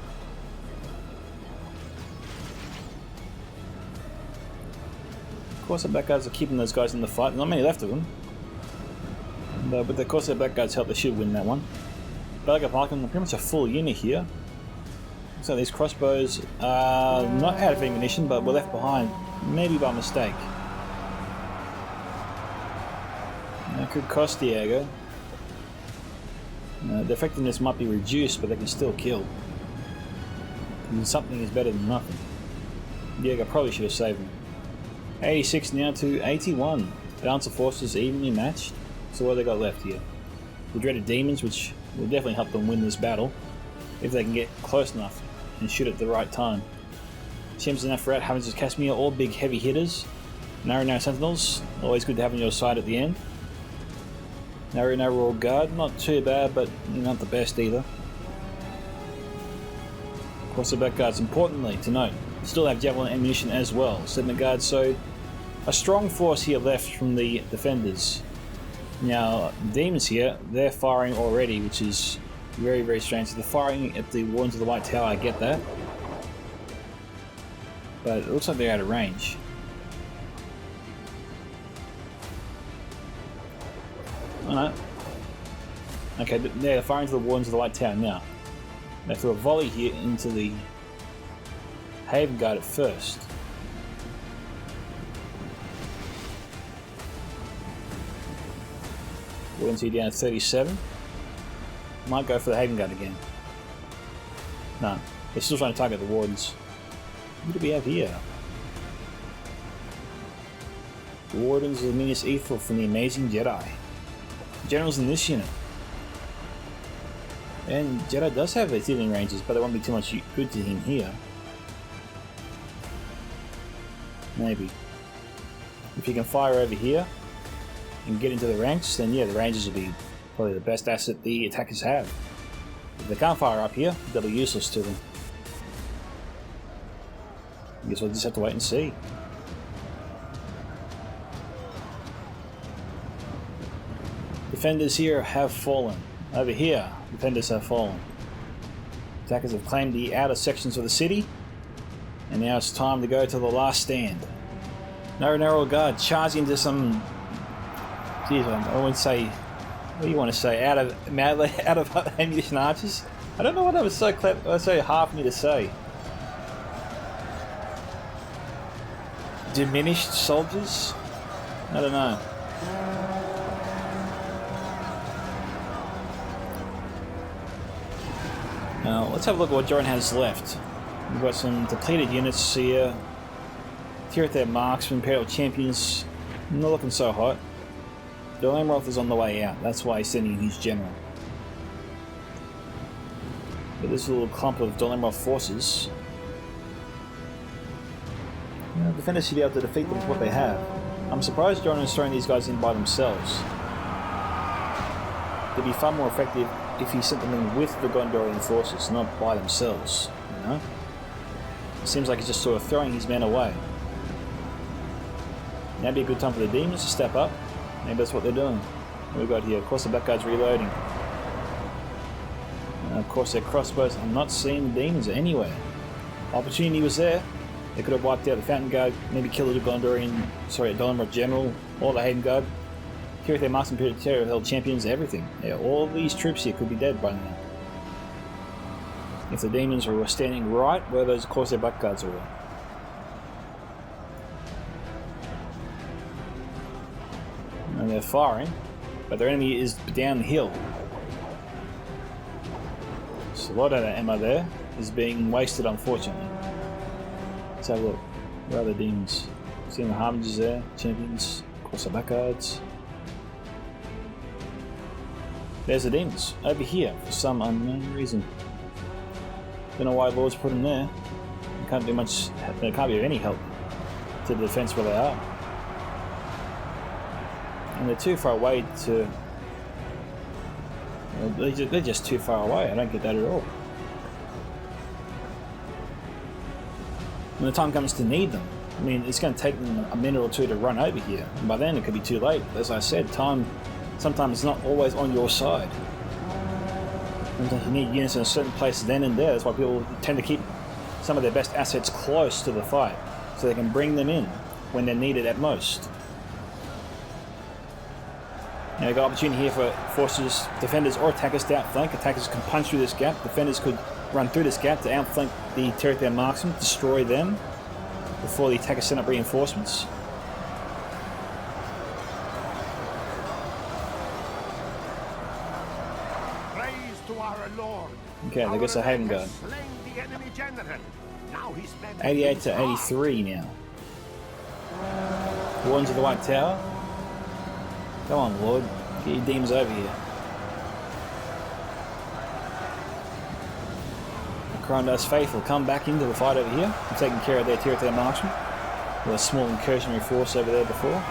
Of course, the Blackguards are keeping those guys in the fight. Not many left of them. But of course, the Blackguards help. They should win that one. But like I'm pretty much a full unit here. So these crossbows are not out of ammunition, but were left behind, maybe by mistake. That could cost Diego. The effectiveness might be reduced, but they can still kill. And something is better than nothing. Diego probably should have saved him. 86 now to 81. Balance of forces evenly matched. So what have they got left here? The dreaded demons, which will definitely help them win this battle if they can get close enough and shoot at the right time. Shems and Harad, Harbingers of Casimir, all big heavy hitters. Narrow Sentinels, always good to have on your side at the end. Narrow Guard, not too bad, but not the best either. Of course, the Blackguards, importantly to note, still have javelin ammunition as well. 7 guards, so a strong force here left from the defenders. Now, demons here, they're firing already, which is very, very strange. So they're firing at the Wardens of the White Tower, I get that. But it looks like they're out of range. Oh no. Okay, they're firing to the Wardens of the White Tower now. They threw a volley here into the Haven Guard at first. Wardens here down at 37. Might go for the Haven Guard again. No, they're still trying to target the Wardens. What do we have here? The Wardens of Luminous Ether from the Amazing Jedi. Generals in this unit. And Jedi does have their healing ranges, but they won't be too much good to him here. Maybe. If he can fire over here and get into the ranks, then yeah, the ranges will be probably the best asset the attackers have. If they can't fire up here, they'll be useless to them. I guess we'll just have to wait and see. Defenders here have fallen. Over here, defenders have fallen. Attackers have claimed the outer sections of the city, and now it's time to go to the last stand. Narrow Guard charging into some... Geez, I wouldn't say... What do you want to say? Out of ammunition archers? I don't know what that was so clever, so hard for me to say. Diminished soldiers? I don't know. Now, let's have a look at what Joran has left. We've got some depleted units here. Here at their marksmen, Imperial champions, not looking so hot. Amroth is on the way out, that's why he's sending his general. But this little clump of Amroth forces, the defenders should be able to defeat them with what they have. I'm surprised Joran is throwing these guys in by themselves. It'd be far more effective if he sent them in with the Gondorian forces, not by themselves, you know? It seems like he's just sort of throwing his men away. Now'd be a good time for the demons to step up. Maybe that's what they're doing. What we got here? Of course the back guard's reloading. And of course their crossbows. I'm not seeing the demons anywhere. Opportunity was there. They could have wiped out the Fountain Guard, maybe killed the Amroth General, or the Hayden Guard. Here with their Marksman Imperial Terror held champions, everything. Yeah, all these troops here could be dead by now. If the demons were standing right where those Corsair Black Guards were. And they're firing, but their enemy is downhill. So a lot of that ammo there is being wasted, unfortunately. Let's have a look. Where are the demons? Seeing the Harbingers there, champions, Corsair Black Guards. There's the demons, over here, for some unknown reason. Don't know why Lords put them there. They can't do much, they can't be of any help to the defense where they are. And they're too far away to... They're just too far away, I don't get that at all. When the time comes to need them, I mean, it's going to take them a minute or two to run over here. And by then it could be too late. As I said, time sometimes is not always on your side. Sometimes you need units in a certain place then and there. That's why people tend to keep some of their best assets close to the fight, so they can bring them in when they're needed at most. Now we've got opportunity here for forces, defenders or attackers to outflank. Attackers can punch through this gap. Defenders could run through this gap to outflank the territory marksmen, destroy them before the attackers send up reinforcements. Okay, I guess a Haven Guard. 88 to 83 now. Wardens of the White Tower. Come on, Lord. Get your demons over here. Karandar's faithful come back into the fight over here. I'm taking care of their territory marksmen. With a small incursionary force over there before.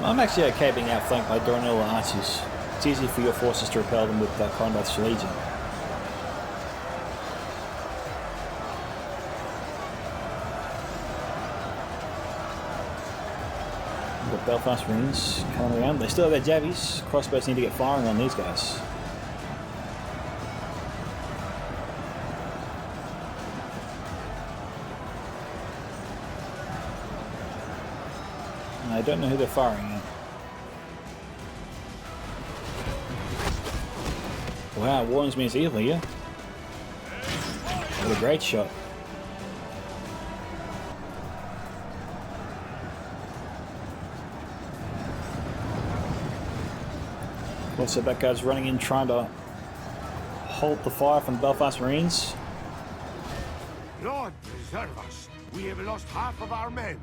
I'm actually okay being outflanked by Dornell archers. It's easy for your forces to repel them with Karandar's Legion. We've got Belfast Marines coming around. They still have their Javies. Crossbows need to get firing on these guys. I don't know who they're firing at. Wow, warns me it's evil here. What a great shot. Also, that guy's running in trying to halt the fire from Belfast Marines. Lord preserve us. We have lost half of our men.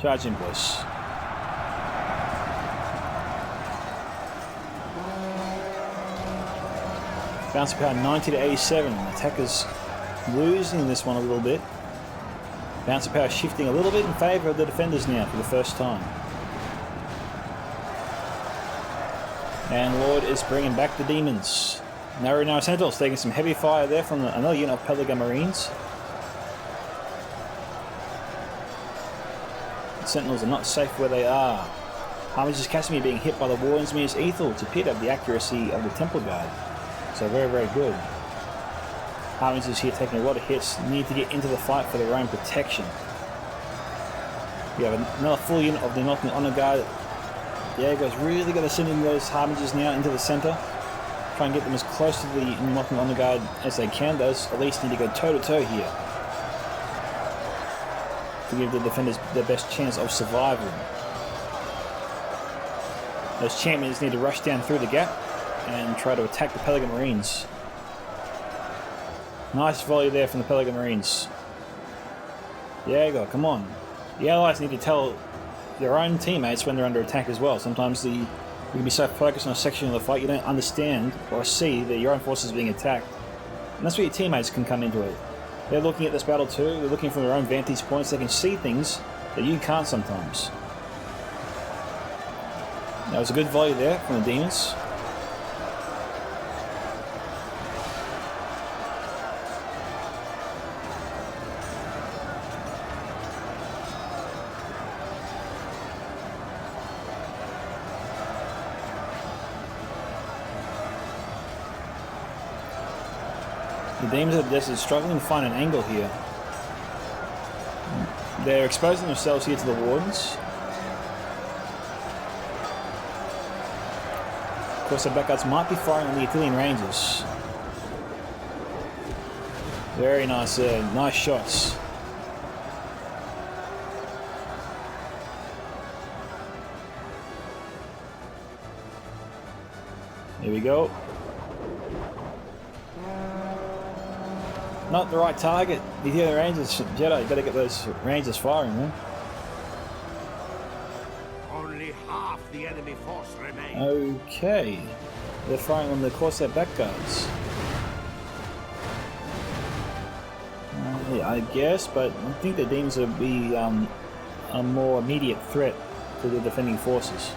Charge in, boys. Bounce power 90 to 87. Attackers losing this one a little bit. Bounce power shifting a little bit in favour of the defenders now for the first time. And Lord is bringing back the demons. Narrow Sentinels taking some heavy fire there from another unit of Pelican Marines. The Sentinels are not safe where they are. Harminger's Casimir being hit by the Warrensmere's Ethel to pit up the accuracy of the Temple Guard. So very, very good. Harminger's here taking a lot of hits, need to get into the fight for their own protection. We have another full unit of the Northern Honor Guard. Diego's really got to send in those Harbingers now into the centre. Try and get them as close to the Northern Honor Guard as they can. Those at least need to go toe to toe here to give the defenders their best chance of survival. Those champions need to rush down through the gap and try to attack the Pelican Marines. Nice volley there from the Pelican Marines. Diego, come on. The allies need to tell their own teammates when they're under attack as well. Sometimes you can be so focused on a section of the fight you don't understand or see that your own forces are being attacked. And that's where your teammates can come into it. They're looking at this battle too, they're looking from their own vantage points, they can see things that you can't sometimes. That was a good volley there from the demons. The demons of the desert are struggling to find an angle here. They're exposing themselves here to the wardens. Of course, the blackguards might be firing on the Athenian Rangers. Very nice there, nice shots. Here we go. Not the right target. The Athenian Rangers, Jedi, better get those Rangers firing, man. Only half the enemy force remains. Okay. They're firing on the Corsair backguards. Yeah, I guess, but I think the demons would be a more immediate threat to the defending forces.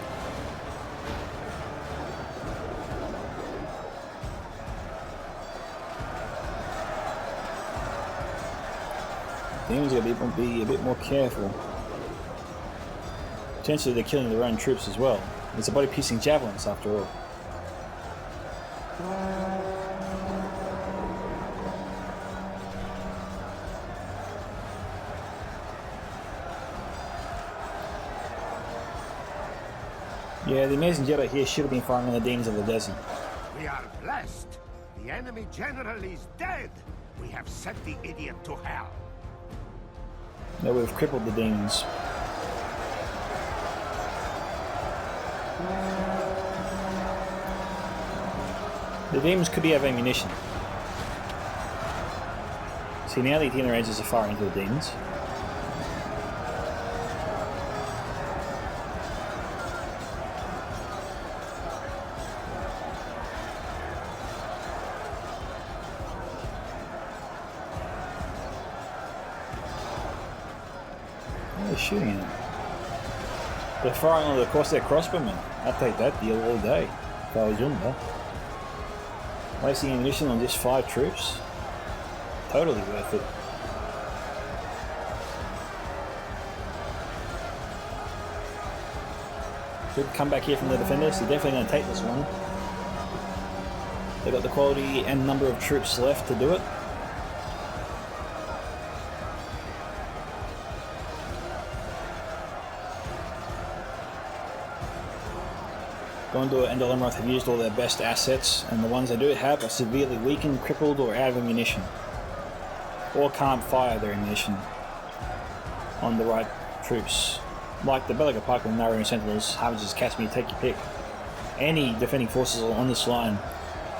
Demons are going to be a bit more careful. Potentially they're killing their own troops as well. It's a body-piercing javelins after all. Yeah, the amazing Jedi here should have been firing on the demons of the desert. We are blessed. The enemy general is dead. We have sent the idiot to hell. That would have crippled the demons. The demons could be out of ammunition. See, now the Athenian Rangers are firing into the demons. They're shooting at them. They're firing on the Corsair crossbowmen. I'd take that deal all day if I was Umbar. Wasting ammunition on just 5 troops? Totally worth it. Good comeback here from the defenders. They're definitely going to take this one. They've got the quality and number of troops left to do it. Gondor and Amroth have used all their best assets, and the ones they do have are severely weakened, crippled, or out of ammunition. Or can't fire their ammunition on the right troops. Like the Belaga Pike and Narrow Sentinels, Harvesters, Casimir, take your pick. Any defending forces on this line,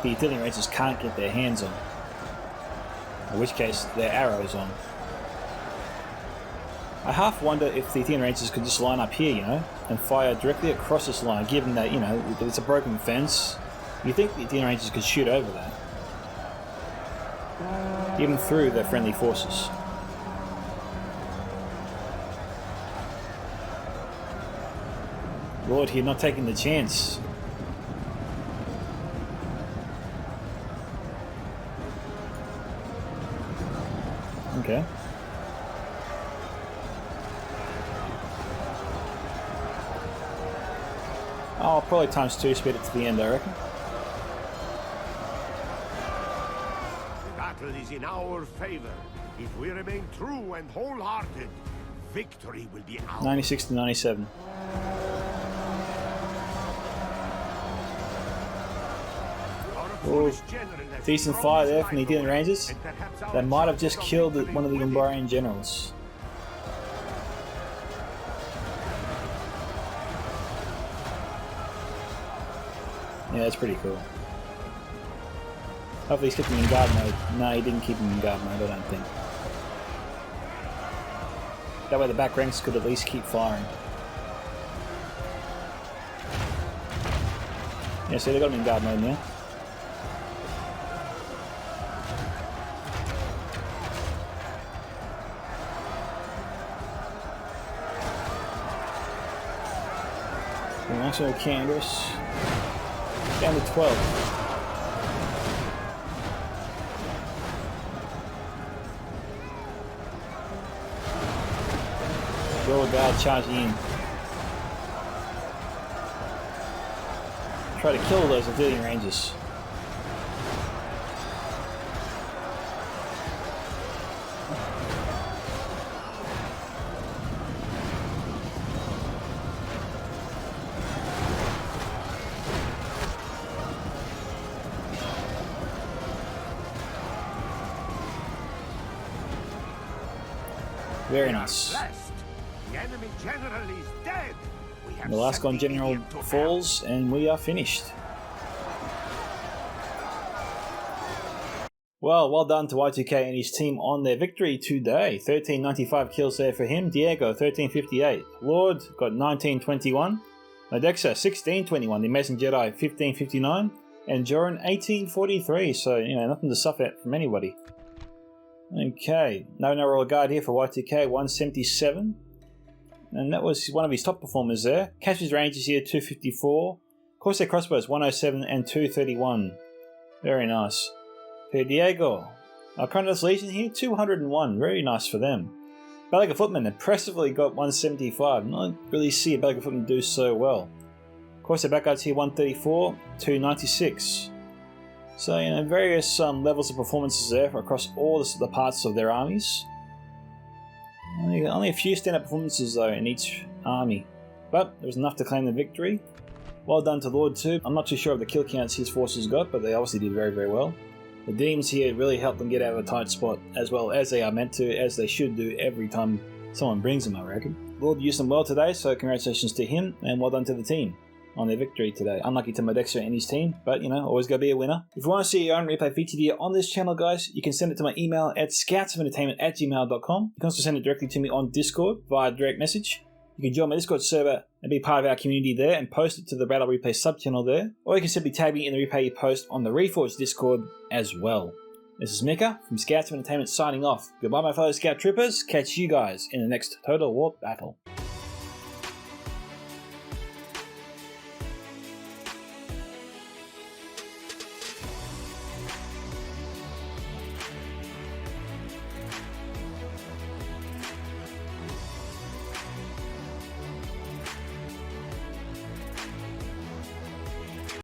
the Athenian Rangers can't get their hands on. In which case, their arrows on. I half wonder if the Athenian Rangers could just line up here, you know, and fire directly across this line, given that, you know, it's a broken fence. You think the Athenian Rangers could shoot over that? Even through their friendly forces. Lord, here, not taking the chance. Okay. Oh, probably times 2 speed it to the end, I reckon. The battle is in our favor. If we remain true and wholehearted, victory will be ours. 96 to 97. Oh, decent fire there from the Athenian Rangers. They might have just killed one of the Umbarian generals. Yeah, that's pretty cool. Hopefully he's kept him in guard mode. No, he didn't keep him in guard mode, I don't think. That way the back ranks could at least keep firing. Yeah, see, they got him in guard mode now. Nice little canvas. Down to 12. Royal Guard charging in. Try to kill those Artillery Rangers. Very nice. The enemy general is dead. The last Gon General falls, and we are finished. Well done to Y2K and his team on their victory today. 1395 kills there for him. Diego, 1358. Lord got 1921. Modexa, 1621. The Amazing Jedi, 1559. And Joran, 1843. So, nothing to suffer at from anybody. Okay, no Royal Guard here for Y2K, 177. And that was one of his top performers there. Cash's Rangers here, 254. Corsair Crossbows, 107 and 231. Very nice. For Diego, Chronos Legion here, 201. Very nice for them. Balaga Footman impressively got 175. Not really see a Balaga Footman do so well. Corsair Backguards here, 134, 296. So, various levels of performances there across all the parts of their armies. Only a few stand-up performances though in each army, but there was enough to claim the victory. Well done to Lord 2. I'm not too sure of the kill counts his forces got, but they obviously did very, very well. The Demons here really helped them get out of a tight spot, as well as they are meant to, as they should do every time someone brings them, I reckon. Lord used them well today, so congratulations to him, and well done to the team on their victory today. Unlucky to Modexa and his team, but always gotta be a winner. If you want to see your own replay featured here on this channel, guys, you can send it to my email at scoutsoфentertainment@gmail.com. You can also send it directly to me on Discord via direct message. You can join my Discord server and be part of our community there and post it to the Battle Replay sub-channel there, or you can simply tag me in the replay you post on the Reforged Discord as well. This is Micka from Scouts of Entertainment signing off. Goodbye, my fellow Scout Troopers. Catch you guys in the next Total War battle.